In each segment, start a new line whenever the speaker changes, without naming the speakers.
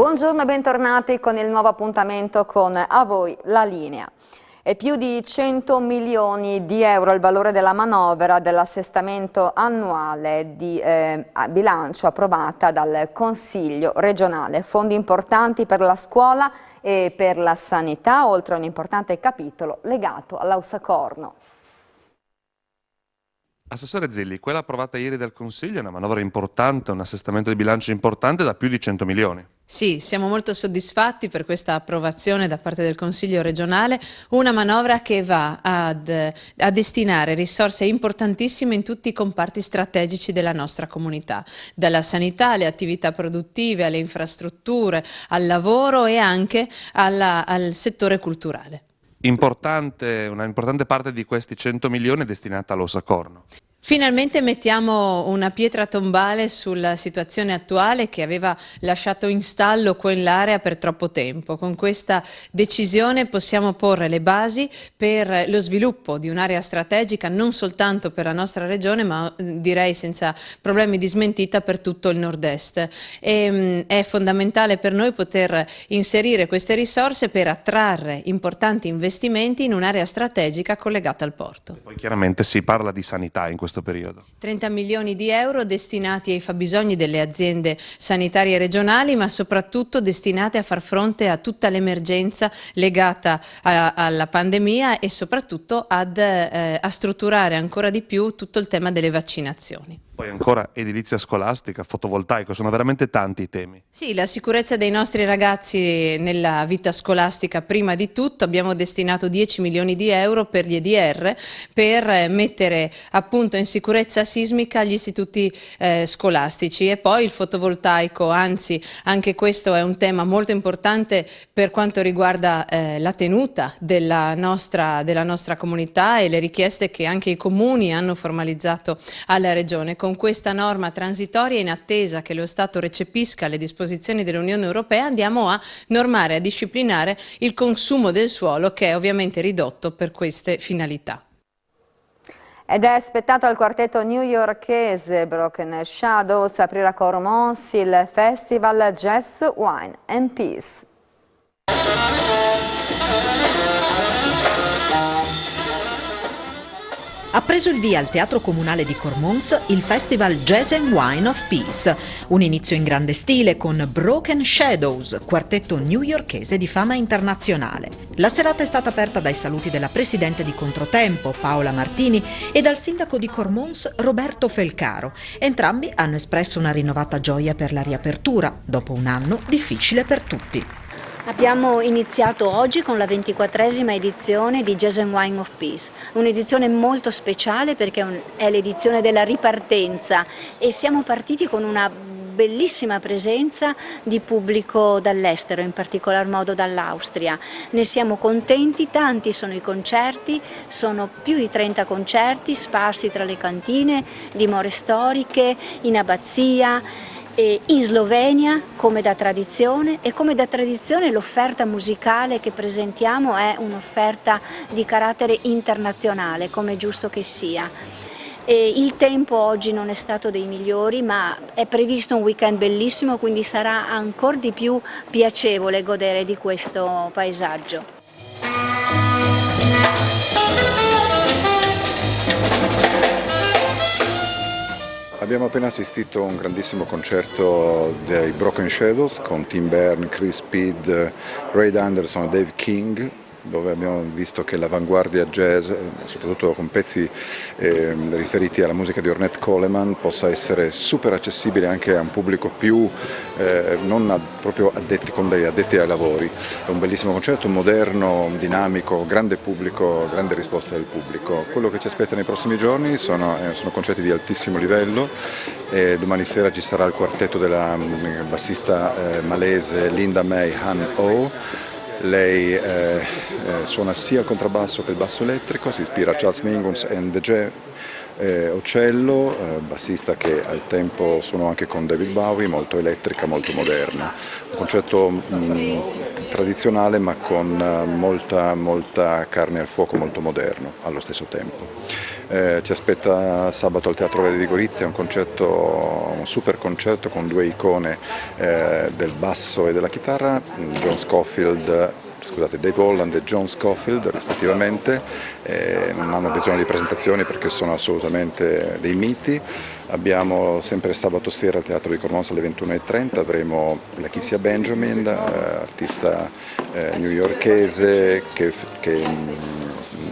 Buongiorno e bentornati con il nuovo appuntamento con A voi la linea. È più di 100 milioni di euro il valore della manovra dell'assestamento annuale di bilancio approvata dal Consiglio regionale. Fondi importanti per la scuola e per la sanità, oltre a un importante capitolo legato all'Ausacorno.
Assessore Zilli, quella approvata ieri dal Consiglio è una manovra importante, un assestamento di bilancio importante da più di 100 milioni.
Sì, siamo molto soddisfatti per questa approvazione da parte del Consiglio regionale, una manovra che va a destinare risorse importantissime in tutti i comparti strategici della nostra comunità, dalla sanità alle attività produttive, alle infrastrutture, al lavoro e anche al settore culturale.
Una importante parte di questi 100 milioni è destinata all'Ausacorno.
Finalmente mettiamo una pietra tombale sulla situazione attuale che aveva lasciato in stallo quell'area per troppo tempo. Con questa decisione possiamo porre le basi per lo sviluppo di un'area strategica non soltanto per la nostra regione, ma direi senza problemi di smentita per tutto il nord-est. È fondamentale per noi poter inserire queste risorse per attrarre importanti investimenti in un'area strategica collegata al porto.
E poi chiaramente si parla di sanità in questo periodo.
30 milioni di euro destinati ai fabbisogni delle aziende sanitarie regionali, ma soprattutto destinati a far fronte a tutta l'emergenza legata alla pandemia e soprattutto a strutturare ancora di più tutto il tema delle vaccinazioni.
Poi ancora edilizia scolastica, fotovoltaico, sono veramente tanti i temi.
Sì, la sicurezza dei nostri ragazzi nella vita scolastica prima di tutto. Abbiamo destinato 10 milioni di euro per gli EDR per mettere appunto in sicurezza sismica gli istituti scolastici e poi il fotovoltaico, anzi anche questo è un tema molto importante per quanto riguarda la tenuta della nostra comunità e le richieste che anche i comuni hanno formalizzato alla Regione. Con questa norma transitoria, in attesa che lo Stato recepisca le disposizioni dell'Unione Europea, andiamo a normare, a disciplinare il consumo del suolo, che è ovviamente ridotto per queste finalità.
Ed è aspettato al quartetto newyorkese Broken Shadows aprire a Cormons il festival Jazz, Wine and Peace.
Ha preso il via al Teatro Comunale di Cormons il Festival Jazz and Wine of Peace, un inizio in grande stile con Broken Shadows, quartetto newyorkese di fama internazionale. La serata è stata aperta dai saluti della presidente di Controtempo, Paola Martini, e dal sindaco di Cormons, Roberto Felcaro. Entrambi hanno espresso una rinnovata gioia per la riapertura, dopo un anno difficile per tutti.
Abbiamo iniziato oggi con la 24esima edizione di Jazz and Wine of Peace, un'edizione molto speciale perché è l'edizione della ripartenza e siamo partiti con una bellissima presenza di pubblico dall'estero, in particolar modo dall'Austria. Ne siamo contenti, tanti sono i concerti, sono più di 30 concerti sparsi tra le cantine, dimore storiche, in abbazia, e in Slovenia come da tradizione, e come da tradizione l'offerta musicale che presentiamo è un'offerta di carattere internazionale, come è giusto che sia. E il tempo oggi non è stato dei migliori, ma è previsto un weekend bellissimo, quindi sarà ancora di più piacevole godere di questo paesaggio.
Abbiamo appena assistito a un grandissimo concerto dei Broken Shadows con Tim Berne, Chris Speed, Ray Anderson e Dave King, dove abbiamo visto che l'avanguardia jazz, soprattutto con pezzi riferiti alla musica di Ornette Coleman, possa essere super accessibile anche a un pubblico più non proprio addetti ai lavori. È un bellissimo concerto, moderno, dinamico, grande pubblico, grande risposta del pubblico. Quello che ci aspetta nei prossimi giorni sono concerti di altissimo livello. Domani sera ci sarà il quartetto della bassista malese Linda May Han Oh. Lei suona sia il contrabbasso che il basso elettrico, si ispira a Charles Mingus and the Jazz. Ocello, bassista che al tempo suonò anche con David Bowie, molto elettrica, molto moderna. Un concerto tradizionale ma con molta carne al fuoco, molto moderno allo stesso tempo. Ci aspetta sabato al Teatro Verdi di Gorizia un super concerto con due icone del basso e della chitarra, Dave Holland e John Scofield rispettivamente. Non hanno bisogno di presentazioni perché sono assolutamente dei miti. Abbiamo sempre sabato sera al Teatro di Cormons alle 21:30, avremo Lakecia Benjamin, artista newyorkese che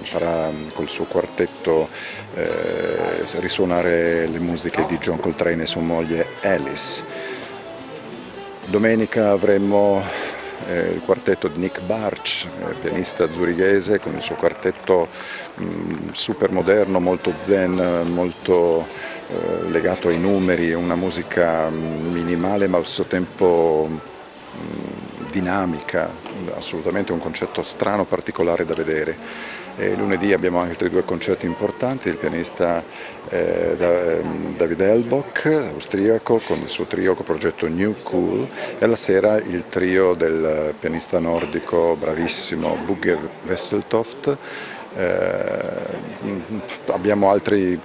farà col suo quartetto risuonare le musiche di John Coltrane e sua moglie Alice. Domenica avremo il quartetto di Nick Barch, pianista zurighese, con il suo quartetto super moderno, molto zen, molto legato ai numeri, una musica minimale ma allo stesso tempo dinamica, assolutamente un concetto strano, particolare da vedere. Lunedì abbiamo anche altri due concerti importanti, il pianista David Elbock, austriaco, con il suo trio con progetto New Cool, e alla sera il trio del pianista nordico bravissimo Bugge Wesseltoft. Abbiamo altri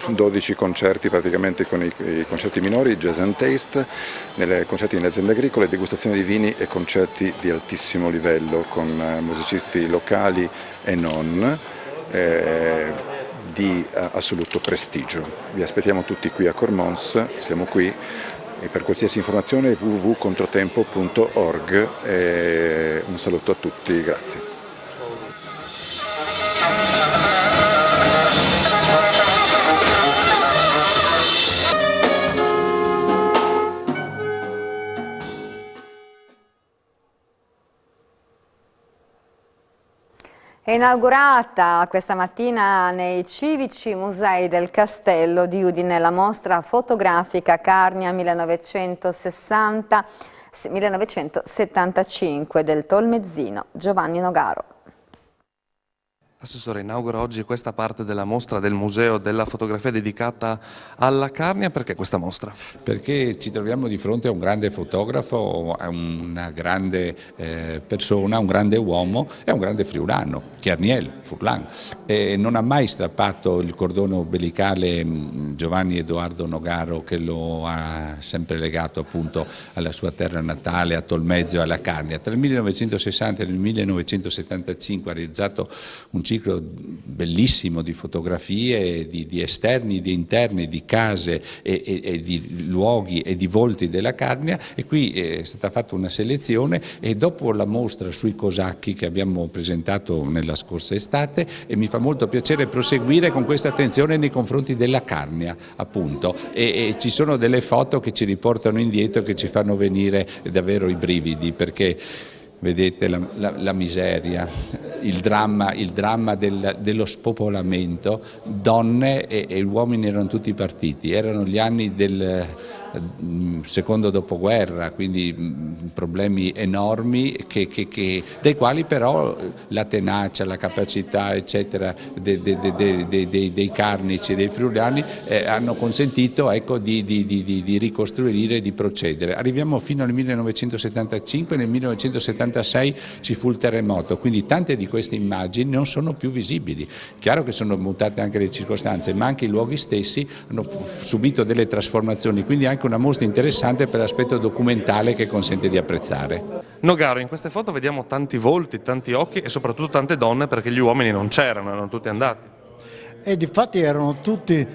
12 concerti praticamente con i concerti minori, jazz and taste, concerti nelle aziende agricole, degustazione di vini e concerti di altissimo livello con musicisti locali e non, di assoluto prestigio. Vi aspettiamo tutti qui a Cormons, siamo qui, e per qualsiasi informazione www.controtempo.org, e un saluto a tutti, grazie.
È inaugurata questa mattina nei civici musei del Castello di Udine la mostra fotografica Carnia 1960-1975 del tolmezzino Giovanni Nogaro.
Assessore, inaugura oggi questa parte della mostra del Museo della Fotografia dedicata alla Carnia. Perché questa mostra?
Perché ci troviamo di fronte a un grande fotografo, a una grande persona, un grande uomo e un grande friulano, Carniel Furlan. Non ha mai strappato il cordone ombelicale Giovanni Edoardo Nogaro, che lo ha sempre legato appunto alla sua terra natale, a Tolmezzo e alla Carnia. Tra il 1960 e il 1975 ha realizzato un ciclo bellissimo di fotografie, di esterni, di interni, di case e di luoghi e di volti della Carnia, e qui è stata fatta una selezione, e dopo la mostra sui cosacchi che abbiamo presentato nella scorsa estate, e mi fa molto piacere proseguire con questa attenzione nei confronti della Carnia appunto, e ci sono delle foto che ci riportano indietro, che ci fanno venire davvero i brividi, perché vedete la miseria, il dramma dello spopolamento, donne e uomini erano tutti partiti, erano gli anni del secondo dopoguerra, quindi problemi enormi dai quali però la tenacia, la capacità eccetera dei carnici e dei friulani hanno consentito, ecco, di ricostruire, di procedere. Arriviamo fino al 1975, nel 1976 ci fu il terremoto, quindi tante di queste immagini non sono più visibili. Chiaro che sono mutate anche le circostanze, ma anche i luoghi stessi hanno subito delle trasformazioni, quindi anche una mostra interessante per l'aspetto documentale che consente di apprezzare.
Nogaro, in queste foto vediamo tanti volti, tanti occhi e soprattutto tante donne, perché gli uomini non c'erano, erano tutti andati.
E difatti erano tutti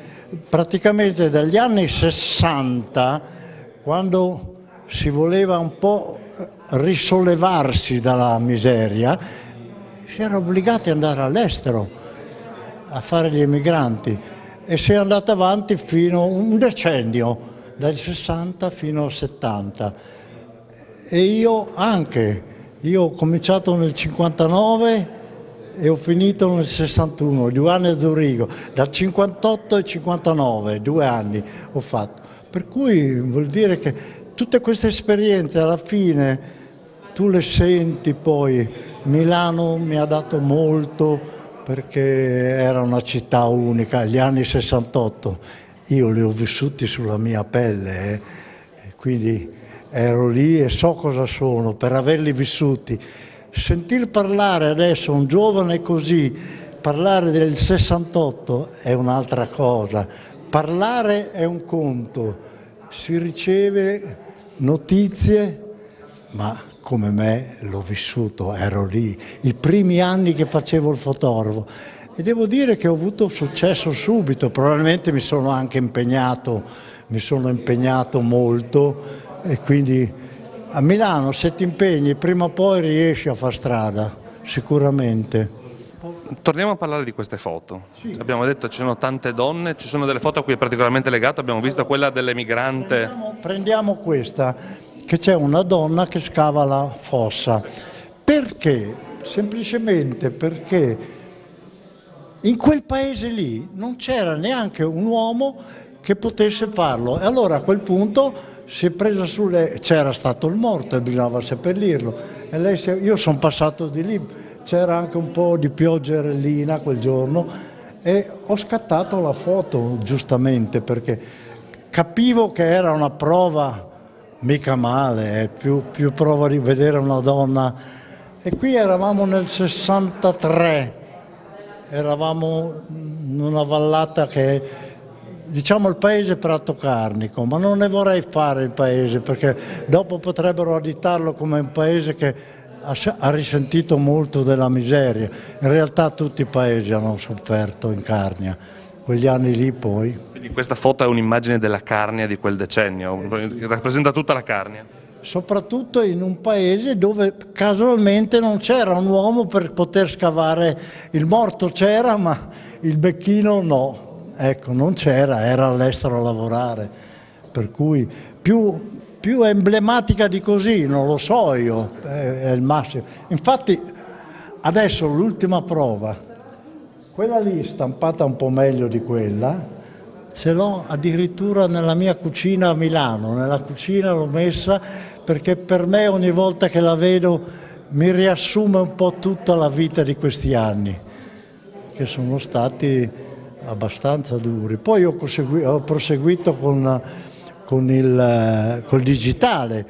praticamente dagli anni 60, quando si voleva un po' risollevarsi dalla miseria, si era obbligati ad andare all'estero a fare gli emigranti, e si è andato avanti fino a un decennio, dal 60 fino al 70. E io ho cominciato nel 59 e ho finito nel 61, 2 anni a Zurigo, dal 58 al 59, 2 anni ho fatto. Per cui vuol dire che tutte queste esperienze alla fine tu le senti. Poi Milano mi ha dato molto, perché era una città unica, gli anni 68 io li ho vissuti sulla mia pelle, quindi ero lì e so cosa sono per averli vissuti. Sentir parlare adesso un giovane così, parlare del 68 è un'altra cosa, parlare è un conto, si riceve notizie, ma come me l'ho vissuto, ero lì, i primi anni che facevo il fotografo e devo dire che ho avuto successo subito, probabilmente mi sono anche impegnato molto e quindi a Milano se ti impegni prima o poi riesci a far strada, sicuramente.
Torniamo a parlare di queste foto.
Sì.
Abbiamo detto che ci sono tante donne, ci sono delle foto a cui è particolarmente legato, abbiamo visto quella dell'emigrante.
Prendiamo questa, che c'è una donna che scava la fossa. Perché? Semplicemente perché in quel paese lì non c'era neanche un uomo che potesse farlo. E allora a quel punto si è presa c'era stato il morto e bisognava seppellirlo. E lei io sono passato di lì, c'era anche un po' di pioggerellina quel giorno e ho scattato la foto giustamente perché capivo che era una prova mica male, più prova di vedere una donna. E qui eravamo nel 63, eravamo in una vallata che è, diciamo, il paese Prato-Carnico, ma non ne vorrei fare il paese perché dopo potrebbero additarlo come un paese che ha risentito molto della miseria. In realtà tutti i paesi hanno sofferto in Carnia, quegli anni lì poi.
Quindi questa foto è un'immagine della Carnia di quel decennio, rappresenta tutta la Carnia.
Soprattutto in un paese dove casualmente non c'era un uomo per poter scavare, il morto c'era ma il becchino no, ecco, non c'era, era all'estero a lavorare, per cui più emblematica di così non lo so io, è il massimo. Infatti adesso l'ultima prova, quella lì stampata un po' meglio di quella, ce l'ho addirittura nella mia cucina a Milano, nella cucina l'ho messa perché per me ogni volta che la vedo mi riassume un po' tutta la vita di questi anni, che sono stati abbastanza duri. Poi ho proseguito col digitale.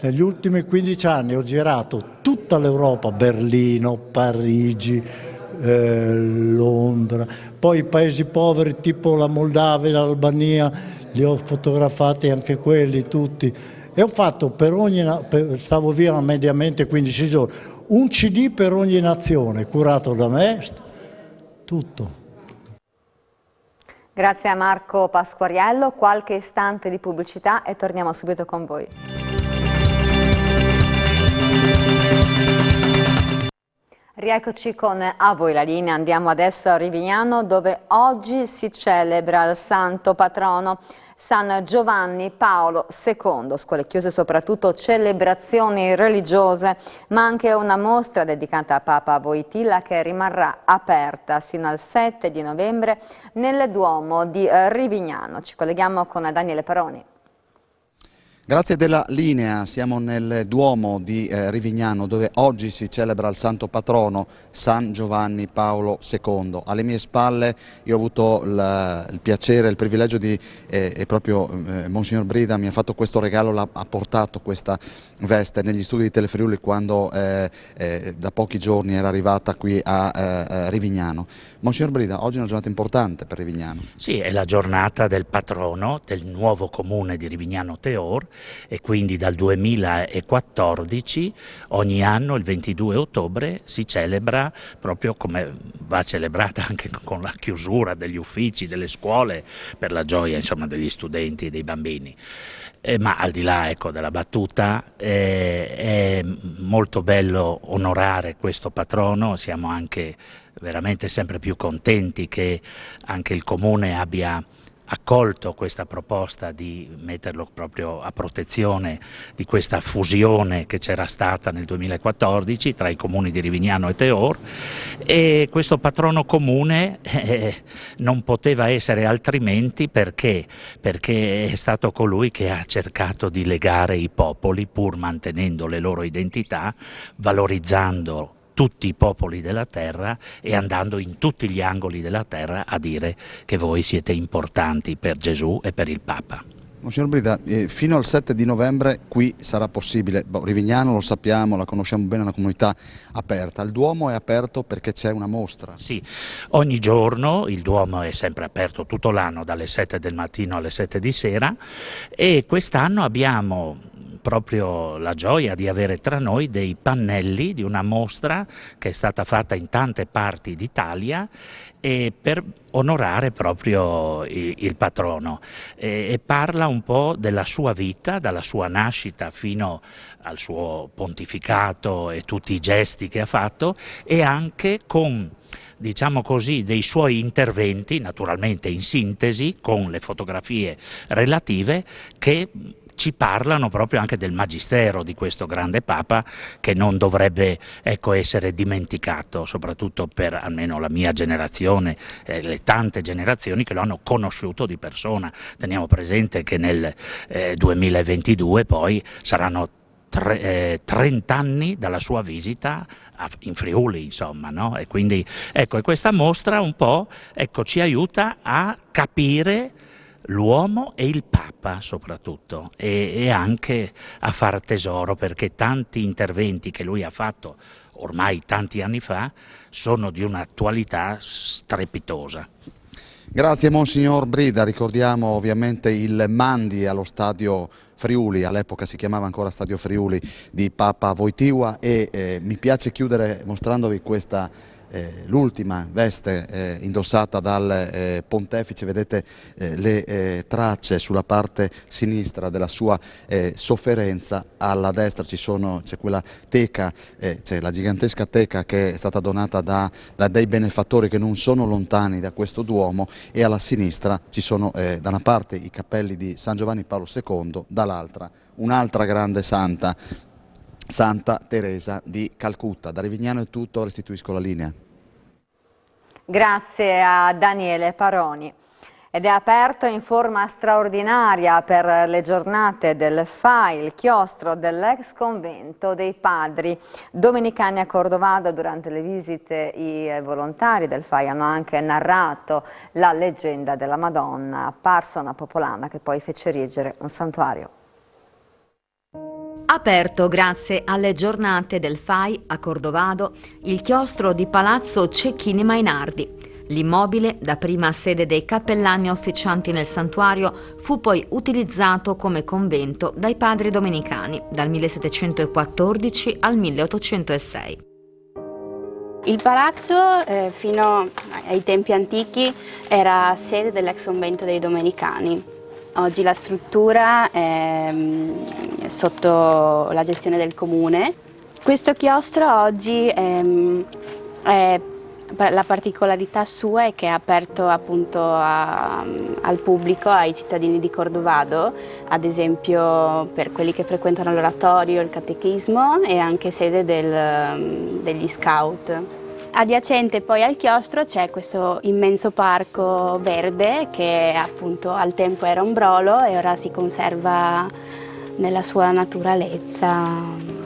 Negli ultimi 15 anni ho girato tutta l'Europa, Berlino, Parigi, Londra, poi i paesi poveri tipo la Moldavia, l'Albania, li ho fotografati anche quelli tutti e ho fatto stavo via mediamente 15 giorni, un CD per ogni nazione curato da me, tutto.
Grazie a Marco Pasquariello, qualche istante di pubblicità e torniamo subito con voi. Rieccoci con A voi la linea, andiamo adesso a Rivignano dove oggi si celebra il santo patrono San Giovanni Paolo II, scuole chiuse soprattutto celebrazioni religiose, ma anche una mostra dedicata a Papa Wojtyła che rimarrà aperta sino al 7 di novembre nel Duomo di Rivignano. Ci colleghiamo con Daniele Paroni.
Grazie della linea, siamo nel Duomo di Rivignano dove oggi si celebra il santo patrono San Giovanni Paolo II. Alle mie spalle io ho avuto il piacere, il privilegio di, proprio Monsignor Brida mi ha fatto questo regalo, ha portato questa veste negli studi di Telefriuli quando da pochi giorni era arrivata qui a Rivignano. Monsignor Brida, oggi è una giornata importante per Rivignano.
Sì, è la giornata del patrono del nuovo comune di Rivignano Teor e quindi dal 2014 ogni anno il 22 ottobre si celebra proprio come va celebrata anche con la chiusura degli uffici, delle scuole per la gioia insomma, degli studenti e dei bambini. Ma al di là ecco, della battuta è molto bello onorare questo patrono, siamo anche veramente sempre più contenti che anche il Comune abbia accolto questa proposta di metterlo proprio a protezione di questa fusione che c'era stata nel 2014 tra i comuni di Rivignano e Teor e questo patrono comune non poteva essere altrimenti perché è stato colui che ha cercato di legare i popoli pur mantenendo le loro identità, valorizzando tutti i popoli della terra e andando in tutti gli angoli della terra a dire che voi siete importanti per Gesù e per il Papa.
Monsignor Brida, fino al 7 di novembre qui sarà possibile, Rivignano lo sappiamo, la conosciamo bene, è una comunità aperta, il Duomo è aperto perché c'è una mostra.
Sì, ogni giorno il Duomo è sempre aperto tutto l'anno dalle 7 del mattino alle 7 di sera e quest'anno abbiamo proprio la gioia di avere tra noi dei pannelli di una mostra che è stata fatta in tante parti d'Italia e per onorare proprio il patrono e parla un po' della sua vita, dalla sua nascita fino al suo pontificato e tutti i gesti che ha fatto e anche con, diciamo così, dei suoi interventi, naturalmente in sintesi, con le fotografie relative che ci parlano proprio anche del magistero di questo grande Papa che non dovrebbe essere dimenticato, soprattutto per almeno la mia generazione, le tante generazioni che lo hanno conosciuto di persona. Teniamo presente che nel 2022 poi saranno 30 anni dalla sua visita in Friuli, insomma, no? E quindi ecco, questa mostra un po' ci aiuta a capire l'uomo e il Papa soprattutto e anche a far tesoro, perché tanti interventi che lui ha fatto ormai tanti anni fa sono di un'attualità strepitosa.
Grazie Monsignor Brida, ricordiamo ovviamente il Mandi allo Stadio Friuli, all'epoca si chiamava ancora Stadio Friuli di Papa Wojtyła e mi piace chiudere mostrandovi questa l'ultima veste indossata dal pontefice, vedete le tracce sulla parte sinistra della sua sofferenza, alla destra c'è quella teca, c'è la gigantesca teca che è stata donata da dei benefattori che non sono lontani da questo Duomo e alla sinistra ci sono da una parte i cappelli di San Giovanni Paolo II, dall'altra un'altra grande santa, Santa Teresa di Calcutta. Da Rivignano è tutto, restituisco la linea.
Grazie a Daniele Paroni. Ed è aperto in forma straordinaria per le giornate del FAI, il chiostro dell'ex convento dei padri domenicani a Cordovado. Durante le visite i volontari del FAI hanno anche narrato la leggenda della Madonna, apparsa una popolana che poi fece erigere un santuario.
Aperto grazie alle giornate del FAI a Cordovado il chiostro di Palazzo Cecchini Mainardi. L'immobile, dapprima sede dei cappellani officianti nel santuario, fu poi utilizzato come convento dai padri domenicani dal 1714 al 1806.
Il palazzo fino ai tempi antichi era sede dell'ex convento dei Domenicani. Oggi la struttura è sotto la gestione del comune. Questo chiostro oggi la particolarità sua è che è aperto appunto al pubblico, ai cittadini di Cordovado, ad esempio per quelli che frequentano l'oratorio, il catechismo e anche sede degli scout. Adiacente poi al chiostro c'è questo immenso parco verde che appunto al tempo era ombrolo e ora si conserva nella sua naturalezza.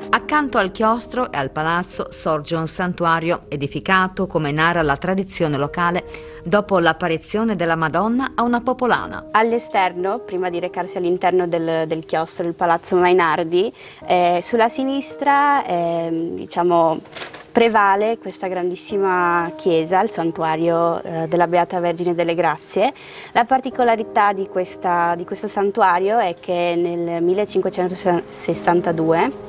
Accanto al chiostro e al palazzo sorge un santuario edificato, come narra la tradizione locale, dopo l'apparizione della Madonna a una popolana.
All'esterno, prima di recarsi all'interno del chiostro, il Palazzo Mainardi, sulla sinistra prevale questa grandissima chiesa, il santuario della Beata Vergine delle Grazie. La particolarità di questo santuario è che nel 1562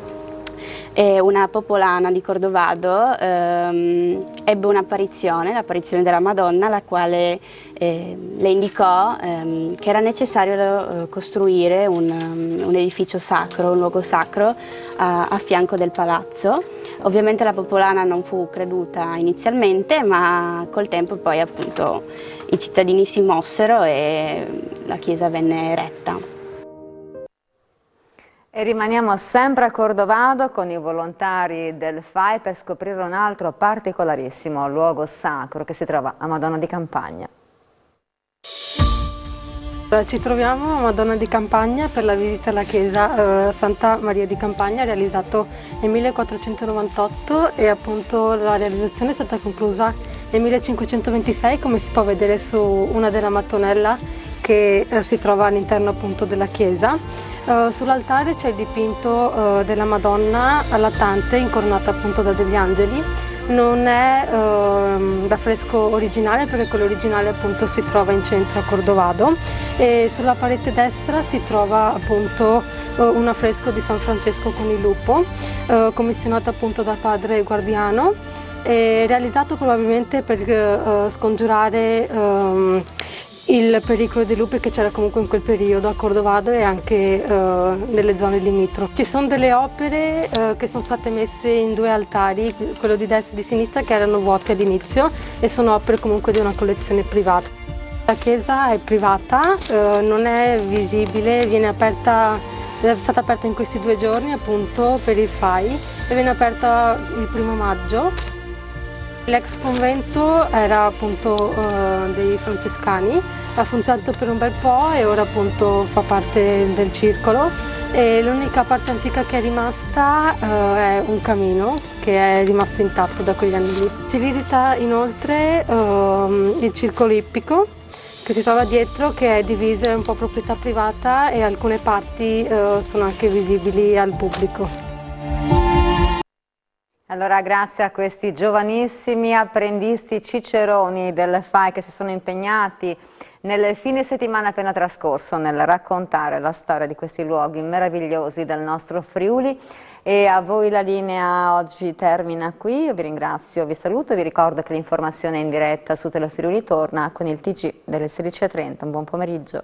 una popolana di Cordovado ebbe un'apparizione, l'apparizione della Madonna, la quale le indicò che era necessario costruire un edificio sacro, un luogo sacro a fianco del palazzo. Ovviamente la popolana non fu creduta inizialmente, ma col tempo poi appunto i cittadini si mossero e la chiesa venne eretta.
E rimaniamo sempre a Cordovado con i volontari del FAI per scoprire un altro particolarissimo luogo sacro che si trova a Madonna di Campagna.
Ci troviamo a Madonna di Campagna per la visita alla chiesa Santa Maria di Campagna, realizzato nel 1498 e appunto la realizzazione è stata conclusa nel 1526, come si può vedere su una della mattonella che si trova all'interno appunto della chiesa. Sull'altare c'è il dipinto della Madonna allattante incoronata appunto da degli angeli. Non è da fresco originale, perché quello originale appunto si trova in centro a Cordovado, e sulla parete destra si trova appunto un affresco di San Francesco con il lupo, commissionato appunto dal padre Guardiano, e realizzato probabilmente per scongiurare il pericolo dei lupi che c'era comunque in quel periodo a Cordovado e anche nelle zone limitrofe. Ci sono delle opere che sono state messe in due altari, quello di destra e di sinistra, che erano vuoti all'inizio e sono opere comunque di una collezione privata. La chiesa è privata, non è visibile, è stata aperta in questi 2 giorni appunto per il FAI e viene aperta il 1° maggio. L'ex convento era appunto dei francescani, ha funzionato per un bel po' e ora appunto fa parte del circolo, e l'unica parte antica che è rimasta è un camino che è rimasto intatto da quegli anni lì. Si visita inoltre il circolo ippico che si trova dietro, che è diviso, è un po' proprietà privata, e alcune parti sono anche visibili al pubblico.
Allora, grazie a questi giovanissimi apprendisti ciceroni del FAI che si sono impegnati nel fine settimana appena trascorso nel raccontare la storia di questi luoghi meravigliosi del nostro Friuli. E a voi la linea oggi termina qui, io vi ringrazio, vi saluto e vi ricordo che l'informazione in diretta su Telefriuli torna con il TG delle 16:30. Un buon pomeriggio.